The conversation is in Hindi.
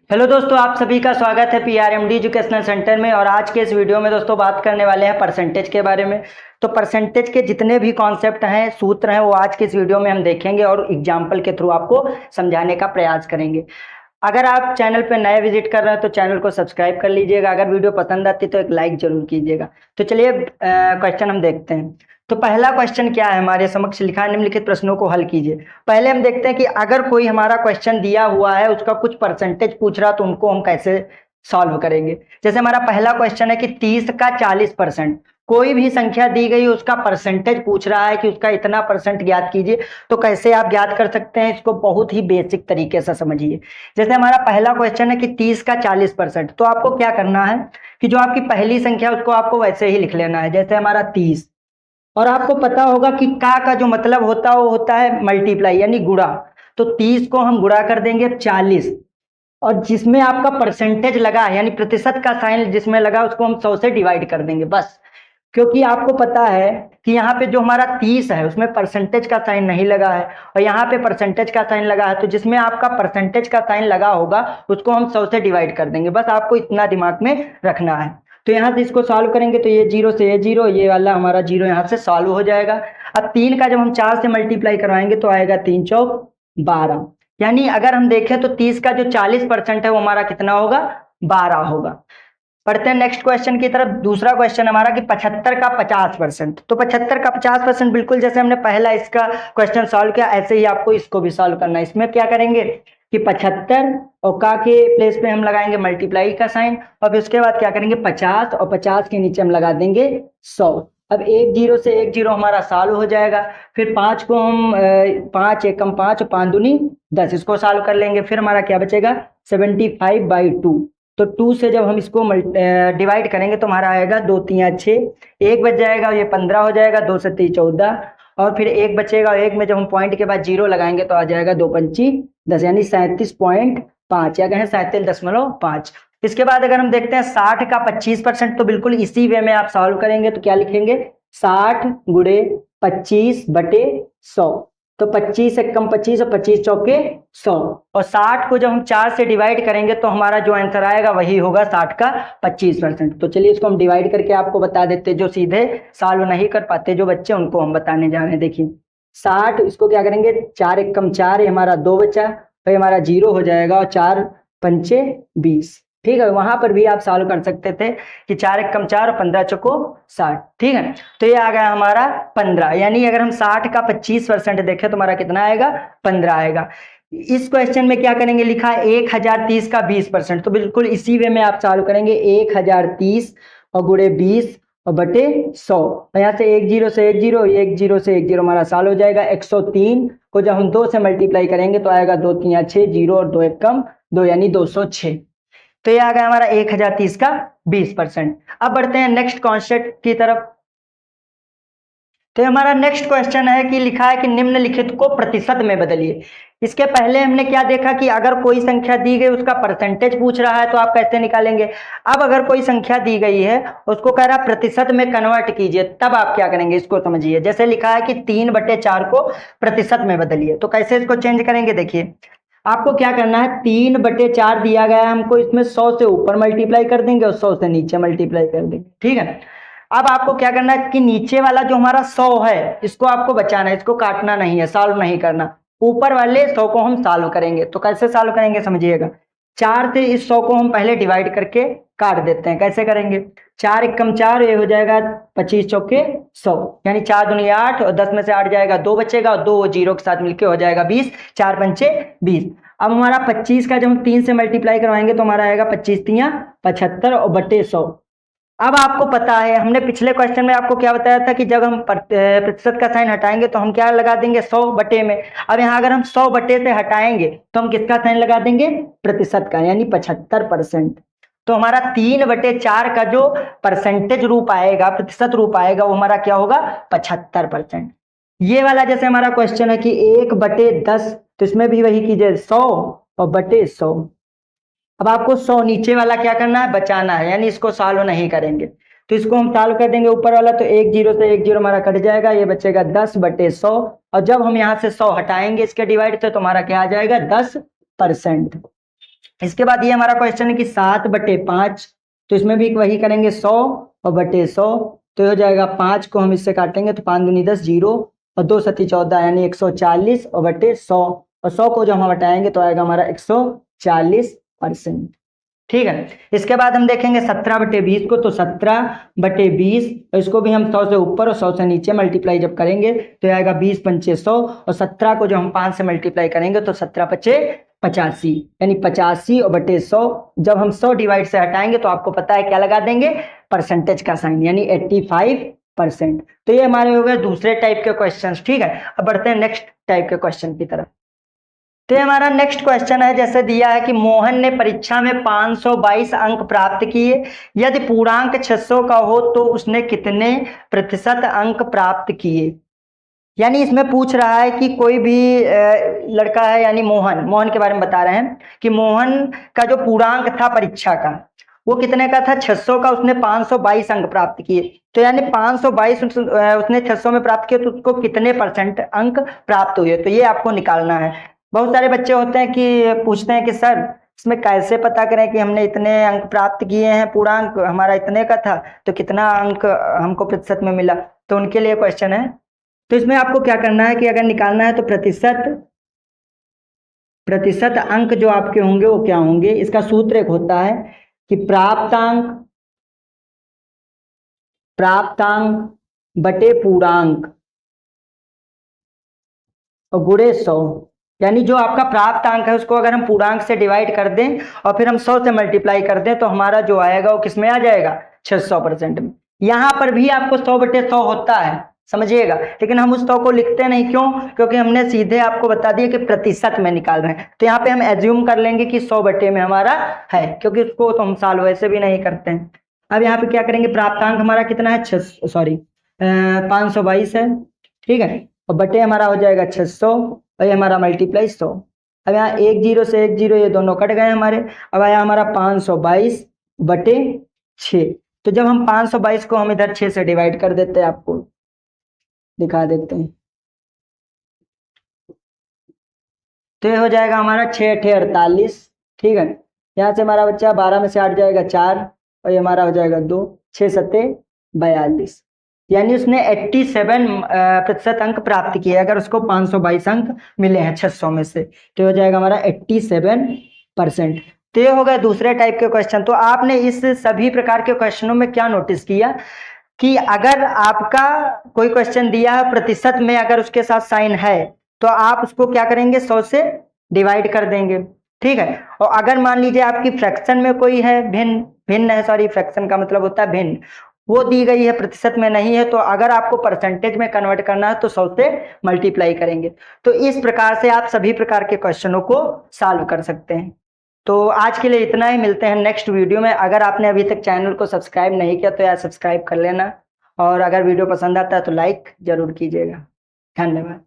हेलो दोस्तों, आप सभी का स्वागत है पीआरएमडी एजुकेशनल सेंटर में। और आज के इस वीडियो में दोस्तों बात करने वाले हैं परसेंटेज के बारे में। तो परसेंटेज के जितने भी कॉन्सेप्ट हैं, सूत्र हैं, वो आज के इस वीडियो में हम देखेंगे और एग्जाम्पल के थ्रू आपको समझाने का प्रयास करेंगे। अगर आप चैनल पर नए विजिट कर रहे हैं तो चैनल को सब्सक्राइब कर लीजिएगा। अगर वीडियो पसंद आती है तो एक लाइक जरूर कीजिएगा। तो चलिए क्वेश्चन हम देखते हैं। तो पहला क्वेश्चन क्या है, हमारे समक्ष लिखा है, निम्नलिखित प्रश्नों को हल कीजिए। पहले हम देखते हैं कि अगर कोई हमारा क्वेश्चन दिया हुआ है, उसका कुछ परसेंटेज पूछ रहा, तो उनको हम कैसे सॉल्व करेंगे। जैसे हमारा पहला क्वेश्चन है कि 30 का 40%, कोई भी संख्या दी गई, उसका परसेंटेज पूछ रहा है कि उसका इतना परसेंट ज्ञात कीजिए। तो कैसे आप ज्ञात कर सकते हैं, इसको बहुत ही बेसिक तरीके से समझिए। जैसे हमारा पहला क्वेश्चन है कि 30 का 40%, तो आपको क्या करना है कि जो आपकी पहली संख्या उसको आपको वैसे ही लिख लेना है, जैसे हमारा 30। और आपको पता होगा कि का जो मतलब होता है वो होता है मल्टीप्लाई यानी गुणा। तो 30 को हम गुणा कर देंगे 40, और जिसमें आपका परसेंटेज लगा है यानी प्रतिशत का साइन जिसमें लगा उसको हम 100 से डिवाइड कर देंगे बस। क्योंकि आपको पता है कि यहाँ पे जो हमारा 30 है उसमें परसेंटेज का साइन नहीं लगा है, और यहाँ पे परसेंटेज का साइन लगा है, तो जिसमें आपका परसेंटेज का साइन लगा होगा उसको हम 100 से डिवाइड कर देंगे। बस आपको इतना दिमाग में रखना है। तो यहाँ से इसको सॉल्व करेंगे तो ये 0 से ये 0, ये वाला हमारा 0 यहाँ से सॉल्व हो जाएगा। अब 3 का जब हम 4 से मल्टीप्लाई करवाएंगे तो आएगा 3 चौक 12। यानी अगर हम देखें तो 30 का जो 40% है वो हमारा कितना होगा, 12 होगा। पढ़ते हैं नेक्स्ट क्वेश्चन की तरफ। दूसरा क्वेश्चन हमारा कि 75 का 50%। तो 75 का 50% बिल्कुल जैसे हमने पहला इसका क्वेश्चन सॉल्व किया, ऐसे ही आपको इसको भी सॉल्व करना है। इसमें क्या करेंगे कि 75 और का के प्लेस पे हम लगाएंगे मल्टीप्लाई का साइन, और फिर उसके बाद क्या करेंगे 50, और 50 के नीचे हम लगा देंगे 100। अब 1 0 से 1 0 हमारा सॉल्व हो जाएगा। फिर 5 को हम 5 एकम 5 और 5 दूनी 10, इसको सॉल्व कर लेंगे। फिर हमारा क्या बचेगा 75/2। तो 2 से जब हम इसको डिवाइड करेंगे तो हमारा आएगा 2 3 6, 1 बच जाएगा, ये 15 हो जाएगा, 2 से 3 14, और फिर 1 बचेगा, और 1 में जब हम पॉइंट के बाद 0 लगाएंगे तो आ जाएगा 2 पंची 10, यानी 37.5 या कहें 37.5। इसके बाद अगर हम देखते हैं 60 का 25%, तो बिल्कुल इसी वे में आप सॉल्व करेंगे। तो क्या लिखेंगे 60 गुणे 25/100। तो 25 से कम 25 और 25 चौके 100, और 60 को जब हम 4 से डिवाइड करेंगे तो हमारा जो आंसर आएगा वही होगा 60 का 25%। तो चलिए इसको हम डिवाइड करके आपको बता देते, जो सीधे सॉल्व नहीं कर पाते जो बच्चे, उनको हम बताने जा रहे हैं। देखिए 60, इसको क्या करेंगे 4 एकम 4, ये हमारा 2 बचा, फिर हमारा 0 हो जाएगा, और 4 पंचे 20। ठीक है, वहां पर भी आप सॉल्व कर सकते थे कि 4 एकम 4 और 15 चौको 60। ठीक है, तो ये आ गया हमारा 15। यानी अगर हम 60 का 25% देखें तो हमारा कितना आएगा, 15 आएगा। इस क्वेश्चन में क्या करेंगे, लिखा है 1030 का 20%। तो बिल्कुल इसी वे में आप सॉल्व करेंगे 1030 और गुणे 20 और बटे 100। यहाँ से 1 0 से 1 0, 1 0 से 1 0 हमारा सॉल्व हो जाएगा। 103 को जब हम 2 से मल्टीप्लाई करेंगे तो आएगा 2 3 6, 0 और 2 एकम 2, यानी 206। तो ये आ गया हमारा 1030 का 20%। अब बढ़ते हैं नेक्स्ट कॉन्सेप्ट की तरफ। तो हमारा नेक्स्ट क्वेश्चन है कि लिखा है कि निम्नलिखित को प्रतिशत में बदलिए। इसके पहले हमने क्या देखा कि अगर कोई संख्या दी गई उसका परसेंटेज पूछ रहा है तो आप कैसे निकालेंगे। अब अगर कोई संख्या दी गई है उसको कह रहा है प्रतिशत में कन्वर्ट कीजिए, तब आप क्या करेंगे इसको समझिए। जैसे लिखा है कि 3/4 को प्रतिशत में बदलिए, तो कैसे इसको चेंज करेंगे। देखिए आपको क्या करना है, 3/4 दिया गया है हमको, इसमें 100 से ऊपर मल्टीप्लाई कर देंगे और 100 से नीचे मल्टीप्लाई कर देंगे। ठीक है, अब आपको क्या करना है कि नीचे वाला जो हमारा 100 है इसको आपको बचाना है, इसको काटना नहीं है, सॉल्व नहीं करना। ऊपर वाले 100 को हम सॉल्व करेंगे। तो कैसे सॉल्व करेंगे समझिएगा। 4 से इस 100 को हम पहले डिवाइड करके काट देते हैं। कैसे करेंगे, 4 एकम 4, ये हो जाएगा 25 चौके 100, यानी 4 दूनी 8, और 10 में से 8 जाएगा 2 बचेगा, और 2 0 के साथ मिलके हो जाएगा 20, 4 पंचे 20। अब हमारा 25 का जब हम 3 से मल्टीप्लाई करवाएंगे तो हमारा आएगा 25 3 75 और बटे 100। अब आपको पता है हमने पिछले क्वेश्चन में आपको क्या बताया था कि जब हम प्रतिशत का साइन हटाएंगे तो हम क्या लगा देंगे 100 बटे में। अब यहाँ अगर हम 100 बटे से हटाएंगे तो हम किसका साइन लगा देंगे, प्रतिशत का, यानी 75%। तो हमारा 3/4 का जो परसेंटेज रूप आएगा, प्रतिशत रूप आएगा, वो हमारा क्या होगा 75%। ये वाला जैसे हमारा क्वेश्चन है कि 1/10, तो इसमें भी वही कीजिए 100 और बटे 100। अब आपको 100 नीचे वाला क्या करना है, बचाना है, यानी इसको सॉल्व नहीं करेंगे। तो इसको हम सॉल्व कर देंगे ऊपर वाला, तो 1 0 से 1 0 हमारा कट जाएगा, ये बचेगा 10/100। और जब हम यहाँ से 100 हटाएंगे इसके डिवाइड से तो हमारा क्या आ जाएगा 10%। इसके बाद ये हमारा क्वेश्चन है कि 7/5, तो इसमें भी वही करेंगे 100 और बटे 100, तो हो जाएगा 5 को हम इससे काटेंगे तो 5 दूनी 10, 0 और 2 सती 14 यानी 140 और बटे 100, और 100 को जब हम हटाएंगे तो आएगा हमारा 140%। ठीक है। इसके बाद हम देखेंगे 17/20 को, तो 17/20 इसको भी हम 100 से ऊपर और 100 से नीचे मल्टीप्लाई जब करेंगे तो आएगा 20 पंचे 100, और 17 को जब हम 5 से मल्टीप्लाई करेंगे तो 17 पचे 85 यानी 85 और बटे 100, जब हम 100 डिवाइड से हटाएंगे तो आपको पता है क्या लगा देंगे, परसेंटेज का साइन यानी 85%। तो ये हमारे हो गए दूसरे टाइप के क्वेश्चन। ठीक है, अब बढ़ते हैं नेक्स्ट टाइप के क्वेश्चन की तरफ। तो हमारा नेक्स्ट क्वेश्चन है, जैसे दिया है कि मोहन ने परीक्षा में 522 अंक प्राप्त किए, यदि पूर्णांक 600 का हो तो उसने कितने प्रतिशत अंक प्राप्त किए। यानी इसमें पूछ रहा है कि कोई भी लड़का है, यानी मोहन के बारे में बता रहे हैं कि मोहन का जो पूर्णांक था परीक्षा का वो कितने का था, 600 का, उसने 522 अंक प्राप्त किए। तो यानी 522 उसने 600 में प्राप्त किए तो उसको कितने % अंक प्राप्त हुए, तो ये आपको निकालना है। बहुत सारे बच्चे होते हैं कि पूछते हैं कि सर इसमें कैसे पता करें कि हमने इतने अंक प्राप्त किए हैं, पूर्णांक हमारा इतने का था तो कितना अंक हमको प्रतिशत में मिला, तो उनके लिए क्वेश्चन है। तो इसमें आपको क्या करना है कि अगर निकालना है तो प्रतिशत अंक जो आपके होंगे वो क्या होंगे, इसका सूत्र एक होता है कि प्राप्तांक बटे पूर्णांक और गुणे 100। यानी जो आपका प्राप्त अंक है उसको अगर हम पूर्णांक से डिवाइड कर दें और फिर हम 100 से मल्टीप्लाई कर दें तो हमारा जो आएगा वो किसमें आ जाएगा, 600% में। यहां पर भी आपको 100/100 होता है, समझिएगा, लेकिन हम उस 100 को लिखते नहीं, क्यों, क्योंकि हमने सीधे आपको बता दिया कि प्रतिशत में निकाल रहे हैं। तो यहाँ पे हम एज्यूम कर लेंगे कि 100 में हमारा है, क्योंकि उसको तो हम साल वैसे भी नहीं करते हैं। अब यहाँ पे क्या करेंगे, प्राप्तांक हमारा कितना है, 522 है। ठीक है, और बटे हमारा हो जाएगा 600 और ये हमारा मल्टीप्लाई 100। अब यहाँ 1 0 से 1 0 ये दोनों कट गए हमारे। अब आया हमारा 522/6। तो जब हम 522 को हम इधर 6 से डिवाइड कर देते हैं, आपको दिखा देते हैं, तो ये हो जाएगा हमारा 6 8 48। ठीक है, यहाँ से हमारा बच्चा 12 में से 8 जाएगा 4 और ये हमारा हो जाएगा 2, 6 7 42। यानी उसने 87% अंक प्राप्त किए अगर उसको 522 अंक मिले हैं 600 में से, तो हो जाएगा हमारा 87%। तो ये हो गए दूसरे टाइप के क्वेश्चन। तो आपने इस सभी प्रकार के क्वेश्चनों में क्या नोटिस किया कि अगर आपका कोई क्वेश्चन दिया है प्रतिशत में, अगर उसके साथ साइन है तो आप उसको क्या करेंगे, 100 से डिवाइड कर देंगे। ठीक है, और अगर मान लीजिए आपकी फ्रैक्शन में कोई है, भिन्न है, सॉरी फ्रैक्शन का मतलब होता है भिन्न, वो दी गई है प्रतिशत में नहीं है, तो अगर आपको परसेंटेज में कन्वर्ट करना है तो 100 से मल्टीप्लाई करेंगे। तो इस प्रकार से आप सभी प्रकार के क्वेश्चनों को सॉल्व कर सकते हैं। तो आज के लिए इतना ही, मिलते हैं नेक्स्ट वीडियो में। अगर आपने अभी तक चैनल को सब्सक्राइब नहीं किया तो यार सब्सक्राइब कर लेना, और अगर वीडियो पसंद आता है तो लाइक जरूर कीजिएगा। धन्यवाद।